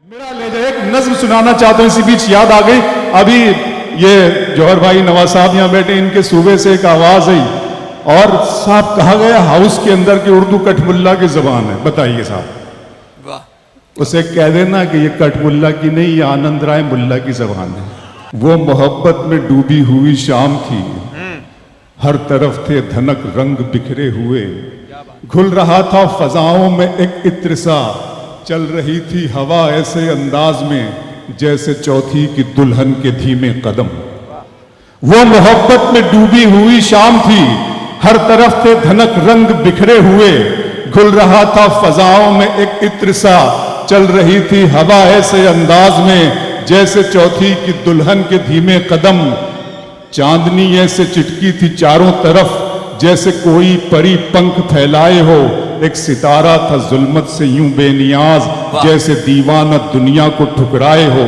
मेरा ले जाए एक नज्म सुनाना चाहता हूं, इसी बीच याद आ गई। अभी ये जौहर भाई नवाज साहब यहाँ बैठे, इनके सूबे से एक आवाज आई और साहब कहा गया हाउस के अंदर की उर्दू कठमुल्ला की जबान है। बताइए साहब, वाह। उसे कह देना कि ये कठमुल्ला की नहीं, ये आनंद राय मुल्ला की जबान है। वो मोहब्बत में डूबी हुई शाम थी, हर तरफ थे धनक रंग बिखरे हुए, घुल रहा था फजाओं में एक इत्र सा, चल रही थी हवा ऐसे अंदाज में जैसे चौथी की दुल्हन के धीमे कदम। वो मोहब्बत में डूबी हुई शाम थी, हर तरफ थे धनक रंग बिखरे हुए, घुल रहा था फजाओं में एक इत्र सा, चल रही थी हवा ऐसे अंदाज में जैसे चौथी की दुल्हन के धीमे कदम। चांदनी ऐसे चिटकी थी चारों तरफ जैसे कोई परी पंख फैलाए हो, एक सितारा था जुल्मत से यूं बेनियाज जैसे दीवाना दुनिया को ठुकराए हो।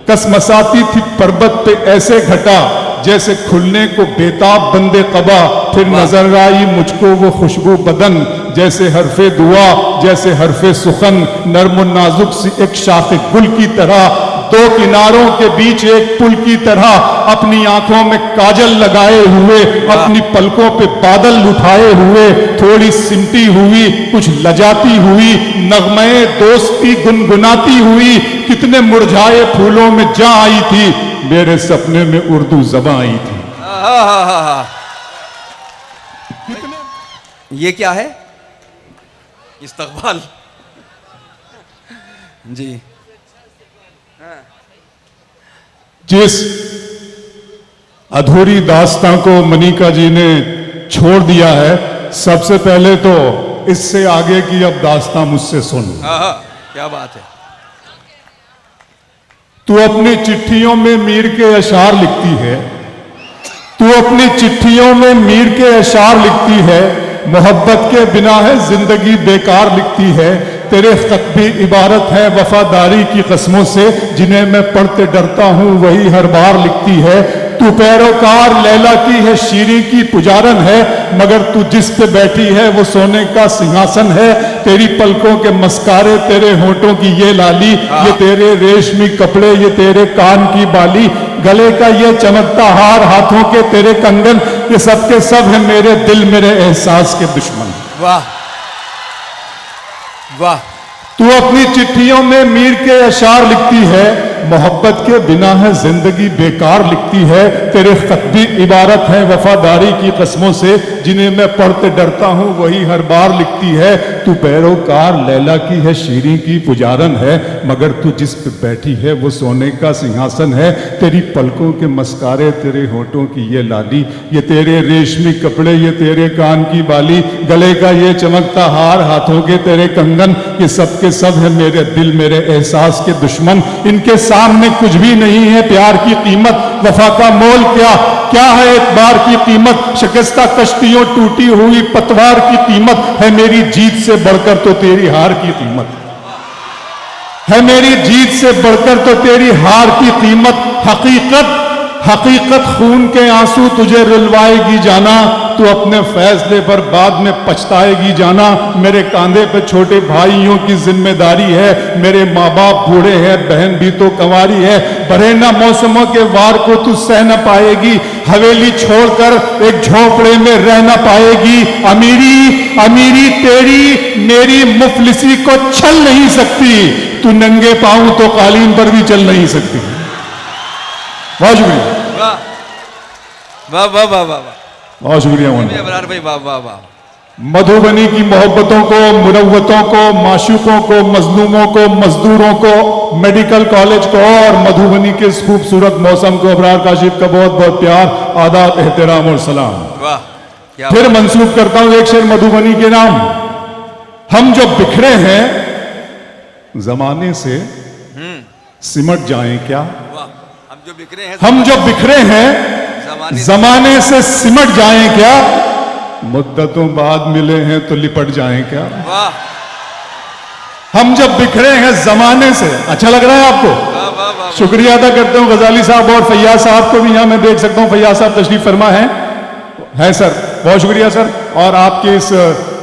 कसमसाती थी पर्वत पे ऐसे घटा जैसे खुलने को बेताब बंदे कबा, फिर नजर आई मुझको वो खुशबू बदन जैसे हरफे दुआ जैसे हरफे सुखन, नर्म नाजुक सी एक शाखे गुल की तरह, दो किनारों के बीच एक पुल की तरह, अपनी आंखों में काजल लगाए हुए, अपनी पलकों पे बादल उठाए हुए, थोड़ी सिमटी हुई कुछ लजाती हुई, नगमे दोस्ती गुनगुनाती हुई, कितने मुरझाए फूलों में जा आई थी, मेरे सपने में उर्दू ज़बां आई थी। ये क्या है? इस्तकबाल जी। जिस अधूरी दास्तां को मनिका जी ने छोड़ दिया है, सबसे पहले तो इससे आगे की अब दास्तां मुझसे सुन। क्या बात है। तू अपनी चिट्ठियों में मीर के अशार लिखती है, तू अपनी चिट्ठियों में मीर के अशार लिखती है, मोहब्बत के बिना है जिंदगी बेकार लिखती है, तेरे खत भी इबारत है वफादारी की कस्मों से, जिन्हें मैं पढ़ते डरता हूं वही हर बार लिखती है। तू पैरोकार लैला की है शीरी की पुजारन है, मगर तू जिस पे बैठी है वो सोने का सिंहासन है, तेरी पलकों के मस्कारे तेरे होठों की ये लाली, ये तेरे रेशमी कपड़े ये तेरे कान की बाली, गले का ये चमकता हार हाथों के तेरे कंगन, ये सब के सब है मेरे दिल मेरे एहसास के दुश्मन। वाह वाह। तू अपनी चिट्ठियों में मीर के अशार लिखती है, मोहब्बत के बिना है जिंदगी बेकार लिखती है, तेरे खत भी इबारत है वफादारी की कस्मों से, जिन्हें मैं पढ़ते डरता हूं वही हर बार लिखती है। तू पैरोकार लैला की है शीरी की पुजारन है, मगर तू जिस पे बैठी है वो सोने का सिंहासन है, तेरी पलकों के मस्कारे तेरे होठों की ये लाली, ये तेरे रेशमी कपड़े ये तेरे कान की बाली, गले का ये चमकता हार हाथों के तेरे कंगन, ये सब के सब है मेरे दिल मेरे एहसास के दुश्मन। इनके सामने कुछ भी नहीं है प्यार की कीमत, वफा का मोल क्या क्या है एक बार की कीमत, शिकस्ता कश्तियों टूटी हुई पतवार की कीमत, है मेरी जीत से बढ़कर तो तेरी हार की कीमत, है मेरी जीत से बढ़कर तो तेरी हार की कीमत। हकीकत हकीकत खून के आंसू तुझे रुलवाएगी जाना, तू अपने फैसले पर बाद में पछताएगी जाना, मेरे कांधे पे छोटे भाइयों की जिम्मेदारी है, मेरे माँ बाप बूढ़े हैं बहन भी तो कंवारी है, बड़े ना मौसमों के वार को तू सह न पाएगी, हवेली छोड़कर एक झोपड़े में रह न पाएगी, अमीरी अमीरी तेरी मेरी मुफलिसी को छल नहीं सकती, तू नंगे पांव तो कालीन पर भी चल नहीं सकती। बहुत शुक्रिया। वाह वाह वाह वाह। बहुत शुक्रिया अबरार भाई, वाह वाह वाह। मधुबनी की मोहब्बतों को, मुरव्वतों को, माशूकों को, मजलूमों को, मजदूरों को, मेडिकल कॉलेज को और मधुबनी के इस खूबसूरत मौसम को अबरार काशिफ का बहुत बहुत प्यार, आदाब, एहतराम और सलाम। वाह। फिर मंसूब करता हूं एक शेर मधुबनी के नाम। हम जो बिखरे हैं जमाने से सिमट जाएं क्या, हम जो बिखरे हैं जमाने से सिमट जाएं क्या, मुद्दतों बाद मिले हैं तो लिपट जाएं क्या। हम जब बिखरे हैं जमाने से, अच्छा लग रहा है आपको? शुक्रिया अदा करता हूं गजाली साहब और फैयाज साहब को भी यहां मैं देख सकता हूं, फैयाज साहब तशरीफ फरमा है सर, बहुत शुक्रिया सर। और आपके इस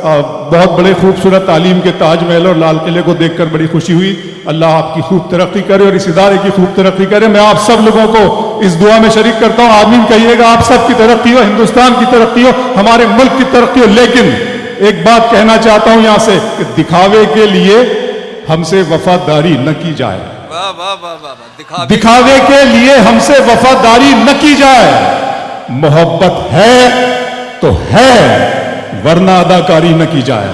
बहुत बड़े खूबसूरत तालीम के ताजमहल और लाल किले को देखकर बड़ी खुशी हुई। अल्लाह आपकी खूब तरक्की करे और इस इदारे की खूब तरक्की करे। मैं आप सब लोगों को इस दुआ में शरीक करता हूँ, आमीन कहिएगा। आप सब की तरक्की हो, हिंदुस्तान की तरक्की हो, हमारे मुल्क की तरक्की हो। लेकिन एक बात कहना चाहता हूं यहां से कि दिखावे के लिए हमसे वफादारी न की जाए। वाह वाह वाह वाह वाह, दिखावे के लिए हमसे वफादारी न की जाए। मोहब्बत है तो है, वरना अदाकारी न की जाए।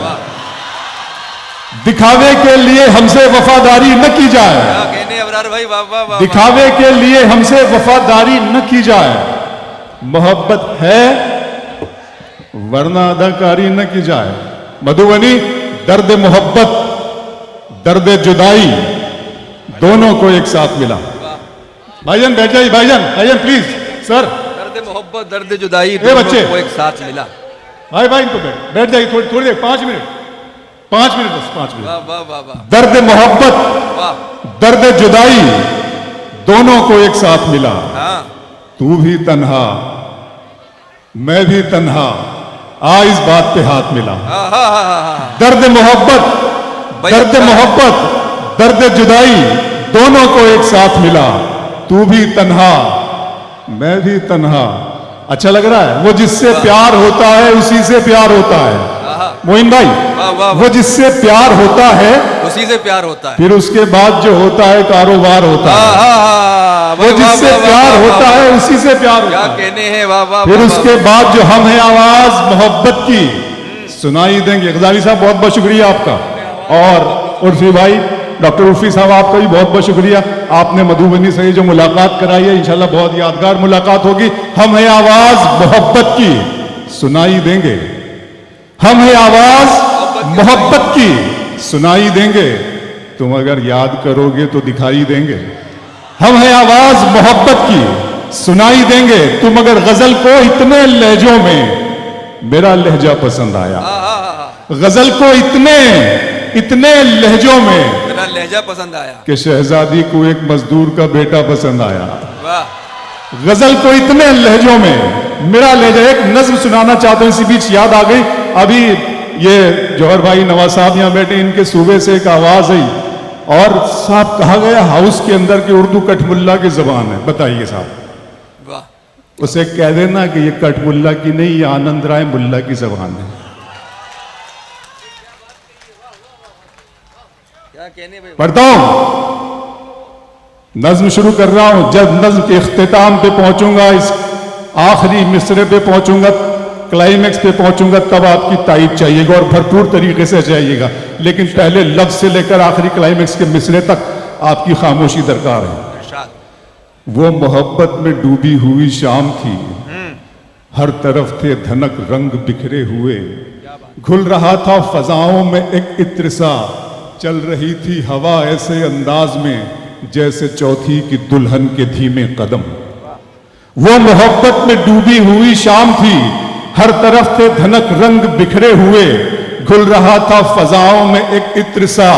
दिखावे के लिए हमसे वफादारी न की जाए। क्या कहने अबरार भाई, वाह वाह वाह। दिखावे के लिए हमसे वफादारी न की जाए। मोहब्बत है वरना अदाकारी न की जाए। मधुबनी दर्द मोहब्बत, दर्द जुदाई दोनों को एक साथ मिला। भाईजान बैठ जाइए, भाईजान प्लीज सर। दर्द मोहब्बत दर्द जुदाई बच्चे दोनों को एक साथ मिला। भाई इनको बैठ जाइए थोड़ी देर, 5 मिनट बस 5 मिनट। वाह वाह वाह वाह। दर्द मोहब्बत, वाह, दर्द जुदाई दोनों को एक साथ मिला। हाँ तू भी तन्हा मैं भी तन्हा, आ इस बात पे हाथ मिला। हाँ हाँ हाँ हाँ। दर्द मोहब्बत, दर्द मोहब्बत, दर्द जुदाई दोनों को एक साथ मिला। तू भी तन्हा मैं भी तन्हा। अच्छा लग रहा है? वो जिससे प्यार होता है उसी से प्यार होता है। मोइन भाई, वो जिससे प्यार होता है उसी से प्यार होता है, फिर उसके बाद जो होता है कारोबार होता है। वो जिससे प्यार होता है उसी से प्यार होता है। क्या कहने हैं, वाह वाह। फिर उसके बाद जो हम है आवाज मोहब्बत की सुनाई देंगे। गजाली साहब बहुत बहुत शुक्रिया आपका, और उर्फी भाई डॉक्टर उर्फी साहब आपका भी बहुत बहुत शुक्रिया। आपने मधुबनी से जो मुलाकात कराई है, इंशाल्लाह बहुत यादगार मुलाकात होगी। हम है आवाज मोहब्बत की सुनाई देंगे। हम है आवाज मोहब्बत की सुनाई देंगे। तुम अगर याद करोगे तो दिखाई देंगे। हम है आवाज मोहब्बत की सुनाई देंगे। तुम अगर गजल को इतने लहजों में, मेरा लहजा पसंद आया। गजल को इतने लहजों में, मेरा लहजा पसंद आया कि शहजादी को एक मजदूर का बेटा पसंद आया। वाह। गजल को इतने लहजों में, मेरा लहजा। एक नज्म सुनाना चाहता हूं, इसी बीच याद आ गई। अभी ये जौहर भाई नवाज साहब यहां बैठे, इनके सूबे से एक आवाज आई और साहब कहा गया हाउस के अंदर की उर्दू कठमुल्ला की जबान है। बताइए साहब, वाह। उसे कह देना कि ये कठमुल्ला की नहीं, ये आनंद राय मुल्ला की जबान है। क्या कहने भाई। पढ़ता हूं, नज्म शुरू कर रहा हूं। जब नज्म के इख्तिताम पे पहुंचूंगा, इस आखिरी मिसरे पे पहुंचूंगा, क्लाइमेक्स पे पहुंचूंगा, तब आपकी तारीफ चाहिएगा और भरपूर तरीके से चाहिएगा। लेकिन पहले लफ्ज से लेकर आखिरी क्लाइमेक्स के मिसरे तक आपकी खामोशी दरकार है। वो मोहब्बत में डूबी हुई शाम थी, हर तरफ थे धनक रंग बिखरे हुए। घुल रहा था फजाओं में एक इत्र सा, चल रही थी हवा ऐसे अंदाज में जैसे चौथी की दुल्हन के धीमे कदम। वो मोहब्बत में डूबी हुई शाम थी, हर तरफ थे धनक रंग बिखरे हुए। घुल रहा था फजाओं में एक इत्र सा,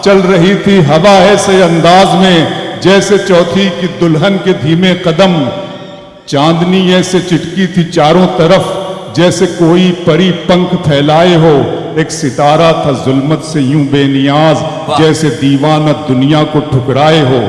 चल रही थी हवा ऐसे अंदाज में जैसे चौथी की दुल्हन के धीमे कदम। चांदनी ऐसे चिटकी थी चारों तरफ जैसे कोई परी पंख फैलाए हो। एक सितारा था जुल्मत से यूं बेनियाज जैसे दीवाना दुनिया को ठुकराए हो।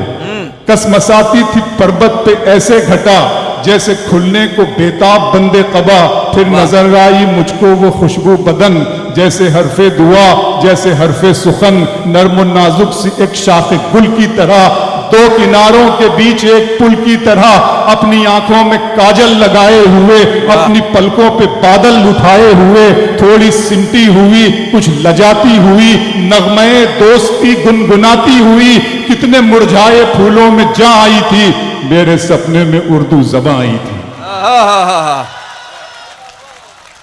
कसमसाती थी पर्वत पे ऐसे घटा जैसे खुलने को बेताब बंदे कबा। फिर नजर आई मुझको वो खुशबू बदन जैसे हरफे दुआ, जैसे हरफे सुखन। नर्म नाजुक सी एक शाखे गुल की तरह, दो किनारों के बीच एक पुल की तरह। अपनी आंखों में काजल लगाए हुए, अपनी पलकों पे बादल उठाए हुए। थोड़ी सिमटी हुई, कुछ लजाती हुई, नगमे दोस्ती गुनगुनाती हुई। कितने मुरझाए फूलों में जा आई थी, मेरे सपने में उर्दू ज़बान आई थी।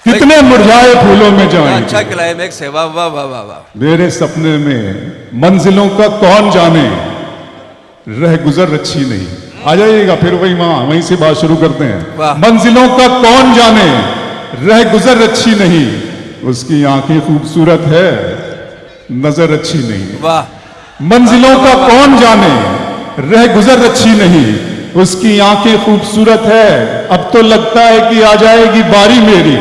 कितने मुरझाए फूलों में जा आई। अच्छा क्लाइमेक्स है, वाह वाह वाह वाह वाह। मेरे सपने में मंजिलों का कौन जाने, रह गुजर अच्छी नहीं। आ जाइएगा फिर वहीं से बात शुरू करते हैं। मंजिलों का कौन जाने, रह गुजर अच्छी नहीं। उसकी आंखें खूबसूरत है, नजर अच्छी नहीं। वाह। मंजिलों का कौन जाने, रह गुजर अच्छी नहीं। उसकी आंखें खूबसूरत है, अब तो लगता है कि आ जाएगी बारी मेरी।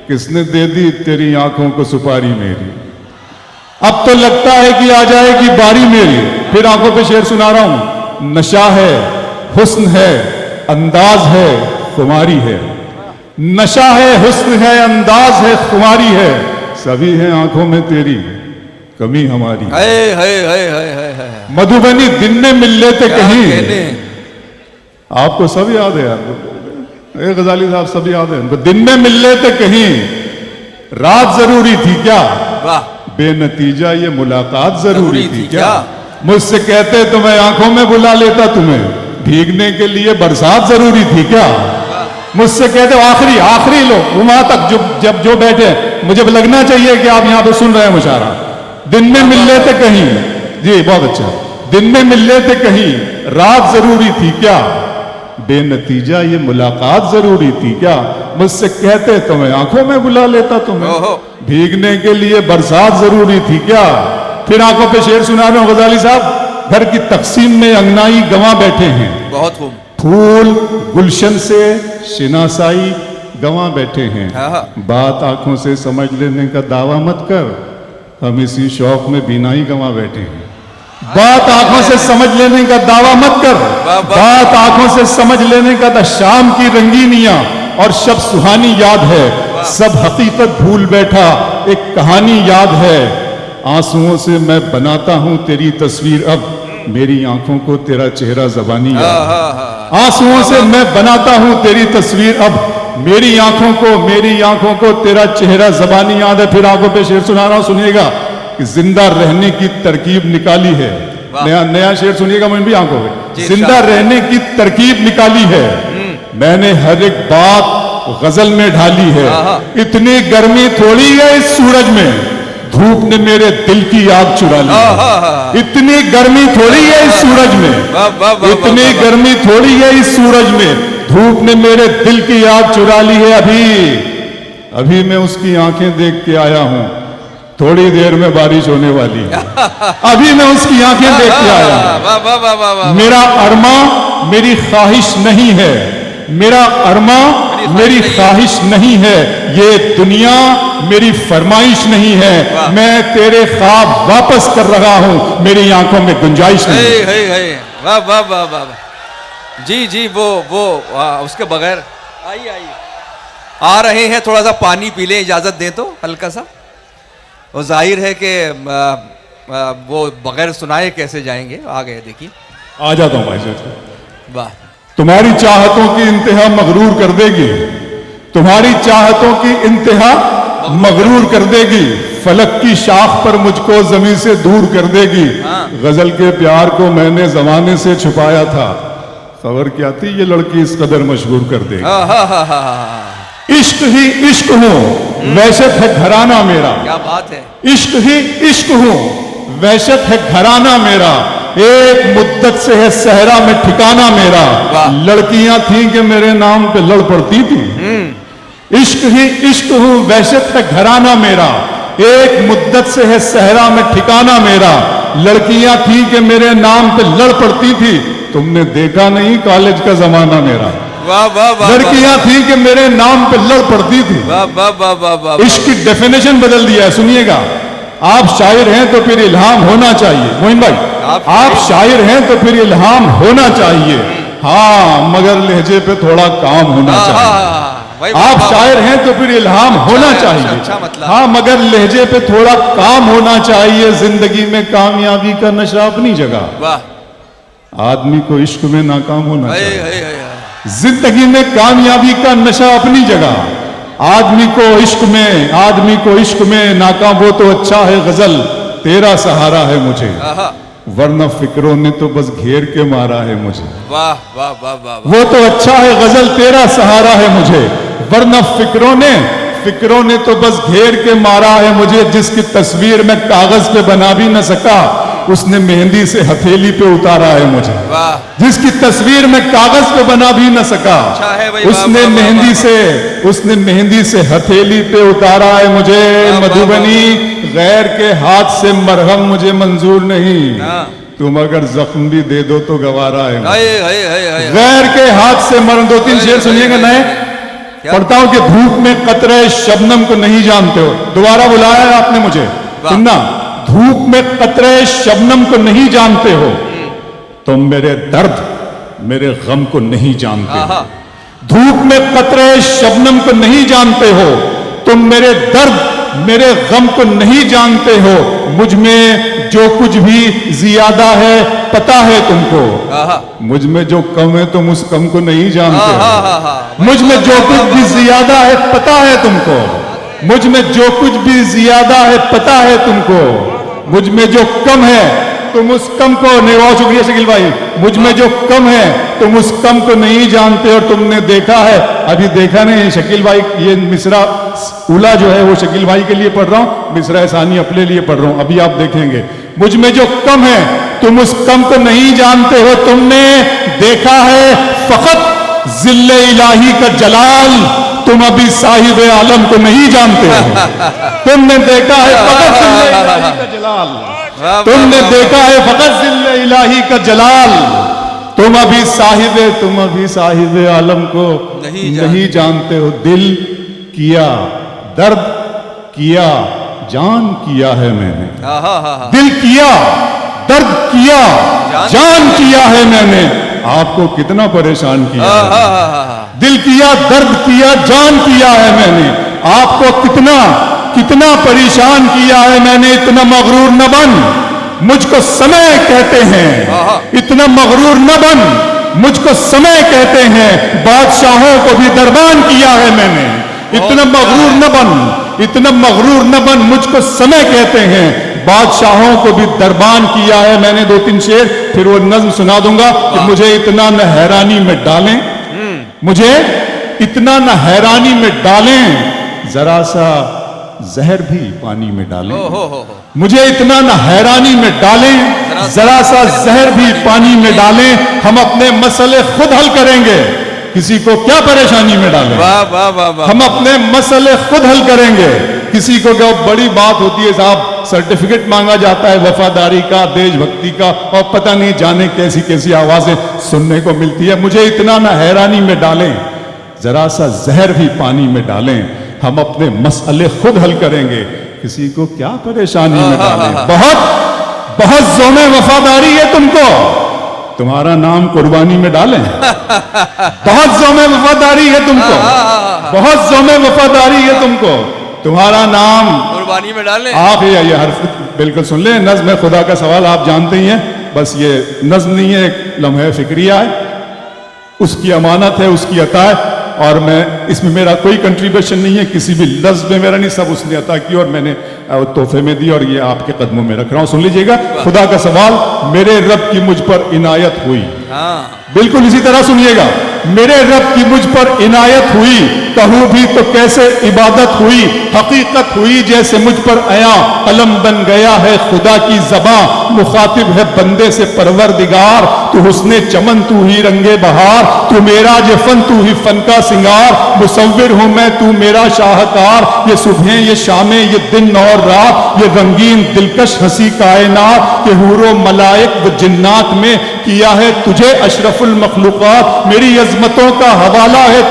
किसने दे दी तेरी आंखों को सुपारी मेरी। अब तो लगता है कि आ जाएगी बारी मेरी। फिर आंखों पे शेर सुना रहा हूं। नशा है, हुस्न है, अंदाज है, खुमारी है। नशा है, हुस्न है, अंदाज है, खुमारी है। सभी है आंखों में तेरी, कमी हमारी। है मधुबनी दिन में मिल लेते कहीं। कहने आपको सब याद है यार, ए गजाली साहब सब याद है। दिन में मिल लेते कहीं, रात जरूरी थी क्या? वाह बेनतीजा ये मुलाकात जरूरी थी क्या? मुझसे कहते तो मैं आंखों में बुला लेता तुम्हें, भीगने के लिए बरसात जरूरी थी क्या? मुझसे कहते आखिरी आखिरी लोग वहां तक जब जो बैठे, मुझे लगना चाहिए कि आप यहां पे सुन रहे हैं मुशारा। दिन में मिल लेते कहीं, जी बहुत अच्छा। दिन में मिल लेते कहीं, रात जरूरी थी क्या? बेनतीजा ये मुलाकात जरूरी थी क्या? मुझसे कहते तो मैं आंखों में बुला लेता तुम्हें, भीगने के लिए बरसात जरूरी थी क्या? फिर आंखों पे शेर सुना रहे हो गजाली साहब। घर की तकसीम में अंगनाई गंवा बैठे हैं, बहुत खूब। फूल गुलशन से शिनासाई गंवा बैठे हैं। हाँ। बात आंखों से समझ लेने का दावा मत कर, हम इसी शौक में बिनाई गंवा बैठे हैं। बात आंखों से समझ लेने का दावा मत कर, बात आंखों से समझ लेने का शाम की रंगीनियां और शब सुहानी याद है। सब हकीकत भूल बैठा, एक कहानी याद है। आंसुओं से मैं बनाता हूं तेरी तस्वीर, अब मेरी आंखों को तेरा चेहरा ज़बानी याद है। आंसुओं से मैं बनाता हूं तेरी तस्वीर, अब मेरी आंखों को तेरा चेहरा ज़बानी याद है। फिर आंखों पे शेर सुना रहा हूं, सुनिएगा कि जिंदा रहने की तरकीब निकाली है। नया शेर सुनिएगा मैं भी आंखों पे। जिंदा रहने की तरकीब निकाली है, मैंने हर एक बात गजल में ढाली है। इतनी गर्मी थोड़ी है इस सूरज में, धूप ने मेरे दिल की आग चुरा ली है। इतनी गर्मी थोड़ी है इस सूरज में, इतनी गर्मी थोड़ी है इस सूरज में, धूप ने मेरे दिल की आग चुरा ली है। अभी मैं उसकी आंखें देख के आया हूं, थोड़ी देर में बारिश होने वाली है। अभी मैं उसकी आंखें देख के आया हूं। मेरा अरमा मेरी ख्वाहिश नहीं है, मेरा अरमा मेरी ख्वाहिश नहीं है, ये दुनिया मेरी फरमाइश नहीं है। मैं तेरे ख्वाब वापस कर रहा हूं, मेरी आंखों में गुंजाइश नहीं है। वाह वाह वाह वाह। जी वो उसके बगैर आइए आ रहे हैं। थोड़ा सा पानी पी लें, इजाजत दें तो हल्का सा। वो जाहिर है कि वो बगैर सुनाए कैसे जाएंगे। आ गए, देखिए आ जाता हूं भाई साहब। वाह। तुम्हारी चाहतों की इंतहा मगरूर कर देगी, तुम्हारी चाहतों की इंतहा मगरूर कर देगी। फलक की शाख पर मुझको जमीन से दूर कर देगी। गजल के प्यार को मैंने जमाने से छुपाया था, खबर क्या थी ये लड़की इस कदर मशहूर कर देगी। इश्क ही इश्क हूं, वहशत है घराना मेरा। क्या बात है। इश्क ही इश्क हूं, वहशत है घराना मेरा। एक मुद्दत से है सहरा में ठिकाना मेरा। लड़कियां थीं कि मेरे नाम पे लड़ पड़ती थी। इश्क ही इश्क हूं, वहशत है घराना मेरा। एक मुद्दत से है सहरा में ठिकाना मेरा। लड़कियां थीं कि मेरे नाम पे लड़ पड़ती थी, तुमने देखा नहीं कॉलेज का जमाना मेरा। वाह वाह वाह। लड़कियां थीं कि मेरे नाम पे लड़ पड़ती थी। वाह वाह वाह वाह वाह। इश्क की डेफिनेशन बदल दिया है, सुनिएगा। आप शायर हैं तो फिर इल्हाम होना चाहिए। मोइन भाई, आप शायर हैं तो फिर इल्हाम होना चाहिए। हाँ, मगर लहजे पे थोड़ा काम होना चाहिए। आप शायर हैं तो फिर इल्हाम होना चाहिए। अच्छा मतलब। हाँ, मगर लहजे पे थोड़ा काम होना चाहिए। जिंदगी में कामयाबी का नशा अपनी जगह, वाह। आदमी को इश्क में नाकाम होना चाहिए। है। जिंदगी में कामयाबी का नशा अपनी जगह, आदमी को इश्क में नाकाम। वो तो अच्छा है गजल तेरा सहारा है मुझे, वरना फिक्रों ने तो बस घेर के मारा है मुझे। वाह वाह वाह वाह। वो तो अच्छा है गजल तेरा सहारा है मुझे, वरना फिक्रों ने तो बस घेर के मारा है मुझे। जिसकी तस्वीर मैं कागज पे बना भी न सका, उसने मेहंदी से हथेली पे उतारा है मुझे। वाह। जिसकी तस्वीर मैं कागज पे बना भी न सका, अच्छा है भाई। उसने मेहंदी से हथेली पे उतारा है मुझे। मधुबनी गैर के हाथ से मरहम मुझे मंजूर नहीं, तुम अगर जख्म भी दे दो तो गवारा है। गैर के हाथ से मरहम। 2-3 शेर सुनिएगा नए पढ़ता हूं कि धूप में कतरे शबनम को नहीं जानते हो। दोबारा बुलाया है आपने मुझे, सुनना। धूप में कतरे शबनम को नहीं जानते हो, तुम मेरे दर्द मेरे गम को नहीं जानते हो। धूप में कतरे शबनम को नहीं जानते हो, तुम मेरे दर्द मेरे गम को नहीं जानते हो। मुझ में जो कुछ भी ज्यादा है पता है तुमको, मुझ में जो कम है तुम उस कम को नहीं जानते हो। मुझ में जो कुछ भी ज्यादा है पता है तुमको, मुझ में जो कुछ भी ज्यादा है पता है तुमको। मुझ में जो कम है तुम उस कम को नहीं। बहुत शुक्रिया शकील भाई। मुझ में जो कम है तुम उस कम को नहीं जानते, और तुमने देखा है, अभी देखा नहीं शकील भाई। ये मिसरा उला जो है वो शकील भाई के लिए पढ़ रहा हूं, मिसरा सानी अपने लिए पढ़ रहा हूं, अभी आप देखेंगे। मुझ में जो कम है तुम उस कम को नहीं जानते हो, तुमने देखा है फकत जिल्ले इलाही का जलाल, तुम अभी साहिब आलम को नहीं जानते हो। तुमने देखा है फकत जिल्ले इलाही का जलाल, तुमने देखा है फकत जिल्ले इलाही का जलाल, तुम अभी साहिब आलम को नहीं जानते हो। दिल किया दर्द किया जान किया है मैंने, दिल किया दर्द किया जान किया है मैंने, आपको कितना परेशान किया है। दिल किया दर्द किया जान किया है मैंने, आपको कितना परेशान किया है मैंने। इतना मगरूर न बन, मुझको समय कहते हैं, इतना मगरूर न बन, मुझको समय कहते हैं। बादशाहों को भी दरबान किया है मैंने, इतना मगरूर न बन, इतना मगरूर न बन, मुझको समय कहते हैं। बादशाहों को भी दरबान किया है मैंने। 2-3 शेर फिर वो नज्म सुना दूंगा कि मुझे इतना न हैरानी में डालें, मुझे इतना न हैरानी में डालें, जरा सा जहर भी पानी में डालें। मुझे इतना न हैरानी में डालें, जरा सा जहर भी पानी में डालें। हम अपने मसले खुद हल करेंगे, किसी को क्या परेशानी में डालें। वाह वाह वाह वाह। हम अपने मसले खुद हल करेंगे, किसी को क्या बड़ी बात होती है साहब, सर्टिफिकेट मांगा जाता है वफादारी का, देशभक्ति का, और पता नहीं जाने कैसी कैसी आवाजें सुनने को मिलती है। मुझे इतना ना हैरानी में डालें, जरा सा जहर भी पानी में डालें। हम अपने मसले खुद हल करेंगे, किसी को क्या परेशानी में डालें। बहुत ज़ोमे वफादारी है तुमको, तुम्हारा नाम कुर्बानी में डालें। बहुत ज़ोमे वफादारी है तुमको, बहुत ज़ोमे वफादारी है तुमको, तुम्हारा नाम कुर्बानी में डालें। आप ये हर्फ बिल्कुल सुन लें। नज्म है खुदा का सवाल, आप जानते ही हैं, बस ये नज्म नहीं है, एक लम्हे फिक्रिया है, उसकी अमानत है, उसकी अता है, और मैं इसमें मेरा कोई कंट्रीब्यूशन नहीं है, किसी भी लफ्ज में मेरा नहीं, सब उसने अता की और मैंने तोहफे में दी, और ये आपके कदमों में रख रहा हूं। सुन लीजिएगा खुदा का सवाल। मेरे रब की मुझ पर इनायत हुई, बिल्कुल इसी तरह सुनिएगा। मेरे रब की मुझ पर इनायत हुई, कहूँ भी तो कैसे इबादत हुई। हकीकत हुई जैसे मुझ पर आया, कलम बन गया है खुदा की ज़बां, मुखातिब है बंदे से परवरदिगार। तू हुस्ने चमन, तू ही रंगे बहार, तू मेरा जे फन, तू ही फन का सिंगार। मुसव्विर हूँ मैं, तू मेरा शाहकार। ये सुबह ये शामें, ये दिन और रात, ये रंगीन दिलकश हंसी कायनात, ये हूरो मलाइक व जिन्नात में किया है तुझे अशरफुल मखलूकात। मेरी अजमतों का हवाला है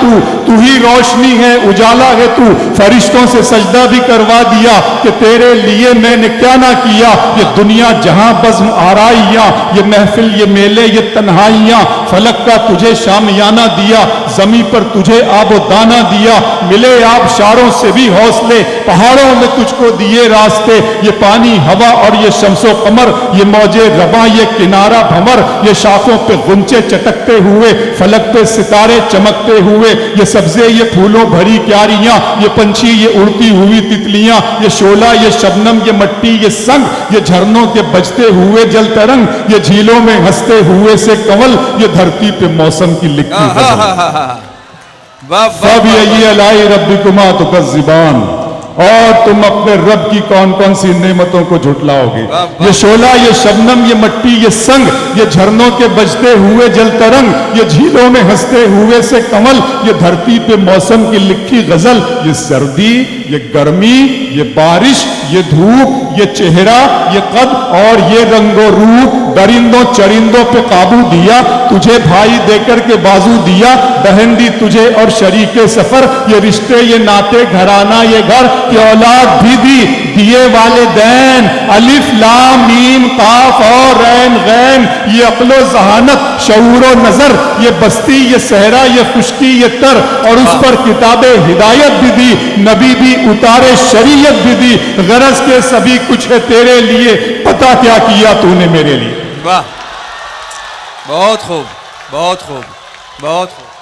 तू ही रोशनी है, उजाला है तू। फरिश्तों से सजदा भी करवा दिया कि तेरे लिए मैंने क्या ना किया। ये दुनिया जहां बज़्म आराइयां, ये महफिल ये मेले ये तन्हाइयां, फलक का तुझे शामियाना दिया, जमी पर तुझे आबो दाना दिया। मिले आबशारों से भी हौसले, पहाड़ों में तुझको दिए रास्ते। ये पानी हवा और ये शम्सो कमर, ये मौजे रवा ये किनारा भंवर, ये शाखों पे गुंचे चटकते हुए, फलक पे सितारे चमकते हुए। ये सब्जे ये फूलों भरी क्यारियां, ये पंछी ये उड़ती हुई तितलियां, ये शोला ये शबनम ये मट्टी ये संग, ये झरनों के बजते हुए जल तरंग, ये झीलों में हंसते हुए से कंवल, ये धरती पे मौसम की लिखी सब ये अलाई रब्बिकुमा तुकज़्ज़िबान। और तुम अपने रब की कौन कौन सी नेमतों को झुटलाओगे। ये शोला ये शबनम ये मट्टी ये संग, ये झरनों के बजते हुए जल तरंग, ये झीलों में हंसते हुए से कमल, ये धरती पे मौसम की लिखी गजल, ये सर्दी ये गर्मी, ये बारिश, ये धूप, ये चेहरा, ये कद और ये रंगो रूप, दरिंदों चरिंदों पे काबू दिया, तुझे भाई देकर के बाजू दिया, बहन दी तुझे और शरीके सफर, ये रिश्ते, ये नाते, घराना, ये घर, ये औलाद भी दी, दिए वाले दैन, अलिफ लाम मीम काफ और रैन गैन, ये अक्लो जहानत, शऊरो नजर, ये बस्ती, ये सहरा, ये खुशकी, ये तर, और उस पर किताबे हिदायत भी दी, नबी भी उतारे शरीयत भी दी, गरज के सभी कुछ है तेरे लिए, पता क्या किया तूने मेरे लिए। वाह, बहुत खूब, बहुत खूब, बहुत खूब।